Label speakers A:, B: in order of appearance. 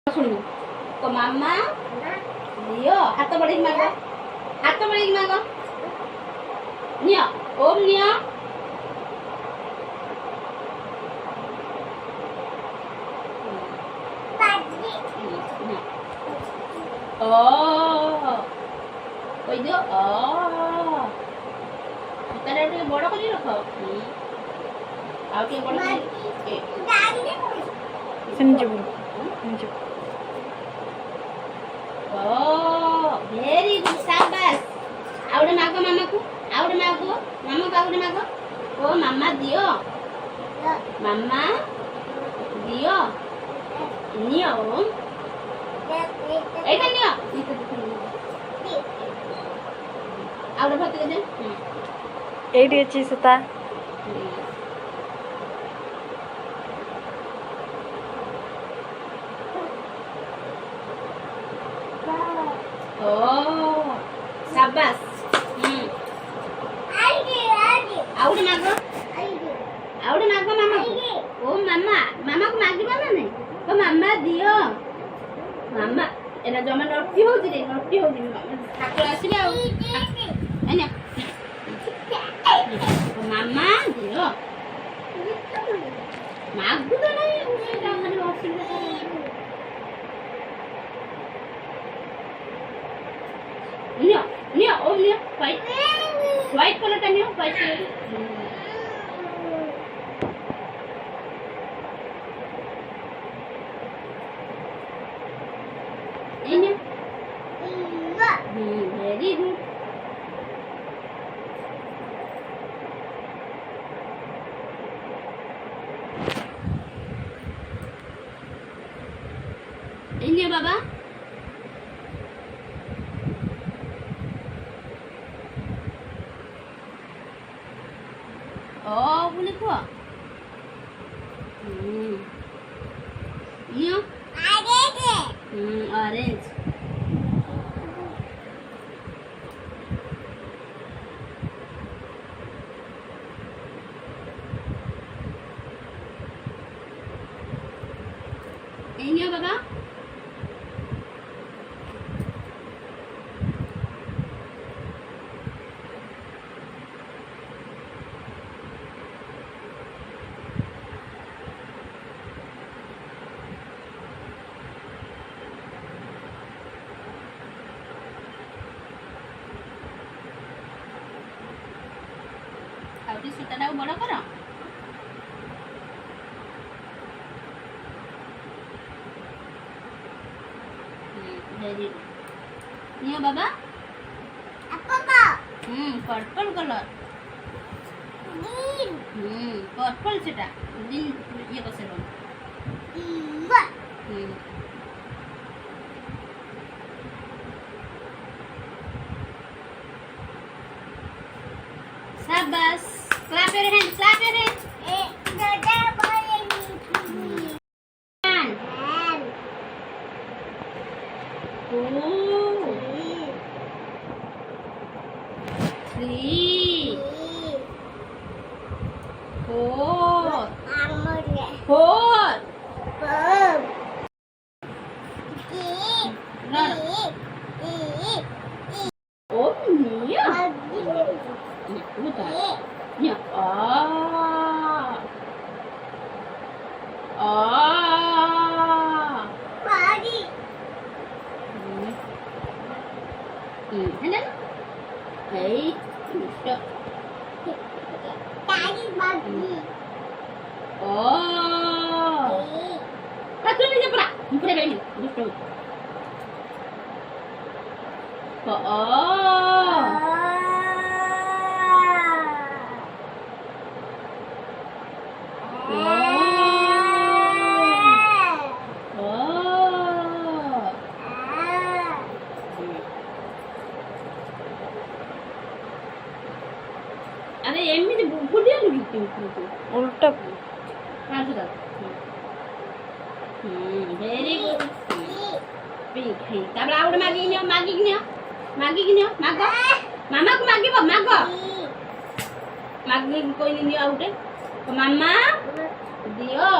A: ଶୁଣିବୁ ତ ମାମା ଦିଅ ହାତ ବଢେଇକି ମାଗ ହାତ ବଢେଇକି ମାଗ ନିଅ ଓମ୍ ନିଅ ଓ କହିଦିଅ ତାହେଲେ ଟିକେ ବଡ କରି ରଖ ଆଉ ଟିକେ ବଡ ଭେରି ଗୁଡ୍ ସାବାସ୍ ଆଉ ଗୋଟେ ମାଗ ମାମାକୁ ଆଉ ଗୋଟେ ମାଗ ମାମାକୁ ଆଉ ଗୋଟେ ମାଗ ଓ ମାମା ଦିଅ ମାମା ଦିଅ ନିଅ এইটা নিও ଆଉ ଗୋଟେ ଭର୍ତ୍ତି କରିଦେ
B: এইটি ଅଛି ସୂତା
A: ଓ ସାବାସ୍ ଆଉ ଗୋଟେ ମାଗ ମାମାକୁ ଓ ମାମା ମାମାକୁ ମାଗିବ ନା ନାଇଁ ତ ମାମା ଦିଅ ମାମା ଏଟା ଜମା ନଟି ହଉଛି ରେ ନଟି ହଉଛି ଠାକୁର ଆସିବେ ଆଉ ମାମା ଦିଅ ମାଗୁ ତ ନାହିଁ ନିଅ ନିଅ ଓ ନିଅ ହ୍ୱାଇଟ୍ କଲର୍ଟା ନିଅ white colour very good ini baba oh boleh kuah ini orange ini baba ଆଉ ଟିକେ ସୂତାଟାକୁ ବଡ଼ କର ଭେରି ଗୁଡ୍ ନିଅ ବାବା पर्पल कलर पर्पल सेटा ग्रीन ये कसे लो शाबाश clap your hands Three, four, oh Nia, Nia, hello, hey. Daddy Buggy. Oh. Satu lagi pula. Pula bagi. Betul. Oh. अरे एमनी बुढ़िया लगी
B: उल्टा
A: वेरी गुड पिंक है तबला आउट मागी नियो मागी नियो मागो मामा को मागीबो मागो मागी कोई नियो आउट तो मामा दियो